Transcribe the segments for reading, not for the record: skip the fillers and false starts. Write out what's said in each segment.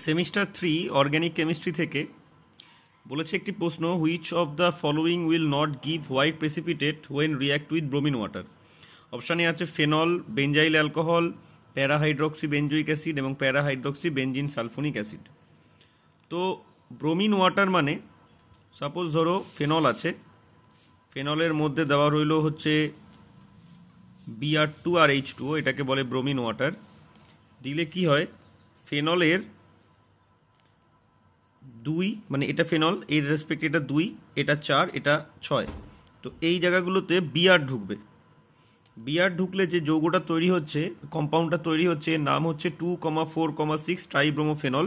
Semester 3 organic chemistry থেকে বলেছে একটি প্রশ্ন, which of the following will not give white precipitate when react with bromine water. অপশানে আছে phenol, benzyl alcohol, parahydroxy benzoic acid এবং parahydroxy benzene sulphonic acid. তো bromine water মানে suppose ধরো ফেনল আছে, ফেনলের মধ্যে দেওয়া রইল হচ্ছে Br2 আর H2O, এটাকে বলে ব্রোমিন ওয়াটার। দিলে কি হয়, ফেনলের 2 মানে এটা ফেনল, এর রেসপেক্ট এটা 2, এটা 4, এটা 6, তো এই জায়গাগুলোতে Br ঢুকবে। Br ঢুকলে যে যৌগটা তৈরি হচ্ছে, কম্পাউন্ডটা তৈরি হচ্ছে, এর নাম হচ্ছে 2,4,6 ট্রাইব্রোমোফেনল।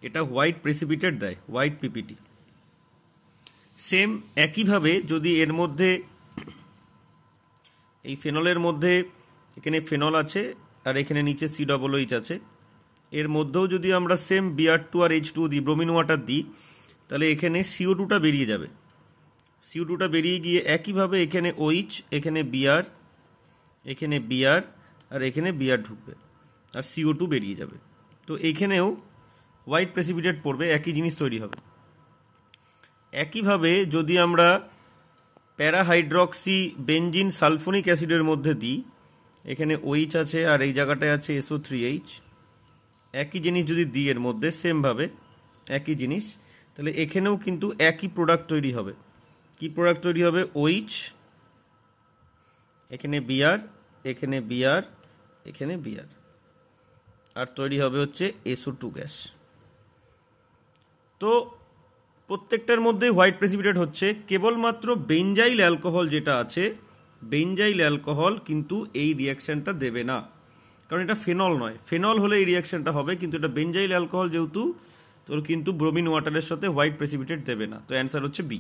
এটা হোয়াইট প্রেসিপিটেট দেয়, হোয়াইট পিপিটি। সেম একইভাবে যদি এর মধ্যে এই ফেনলের মধ্যে এখানে ফেনল আছে আর এখানে নিচে COOH আছে, এর মধ্যেও যদি আমরা সেম Br2 আর H2 দিই, ব্রোমিন ওয়াটার দিই, তাহলে এখানে CO2টা বেরিয়ে যাবে। CO2টা বেরিয়ে গিয়ে একইভাবে এখানে OH, এখানে Br, এখানে Br আর এখানে Br ঢুকবে আর CO2 বেরিয়ে যাবে। তো এখানেও হোয়াইট প্রেসিপিটেট পড়বে, একই জিনিস তৈরি হবে। একইভাবে যদি আমরা প্যারাহাইড্রক্সি বেঞ্জিন সালফোনিক অ্যাসিডের মধ্যে দিই, এখানে OH আছে আর এই জায়গাটায় আছে SO3H, একই জিনিস যদি দিই এর মধ্যে সেমভাবে একই জিনিস, তাহলে এখানেও কিন্তু একই প্রোডাক্ট তৈরি হবে। কি প্রোডাক্ট তৈরি হবে? OH, এখানে Br, এখানে Br, এখানে Br, আর তৈরি হবে হচ্ছে SO2 গ্যাস। তো প্রত্যেকটার মধ্যে হোয়াইট প্রেসিপিটেট হচ্ছে, কেবলমাত্র বেঞ্জাইল অ্যালকোহল যেটা আছে, বেঞ্জাইল অ্যালকোহল কিন্তু এই রিয়াকশনটা দেবে না, কারণ এটা ফেনল নয়। ফেনল হলে এই রিয়াকশনটা হবে, কিন্তু এটা বেঞ্জাইল অ্যালকোহল যেহেতু, তোর কিন্তু ব্রোমিন ওয়াটারের সাথে হোয়াইট প্রেসিপিটেট দেবে না। তো অ্যান্সার হচ্ছে বি।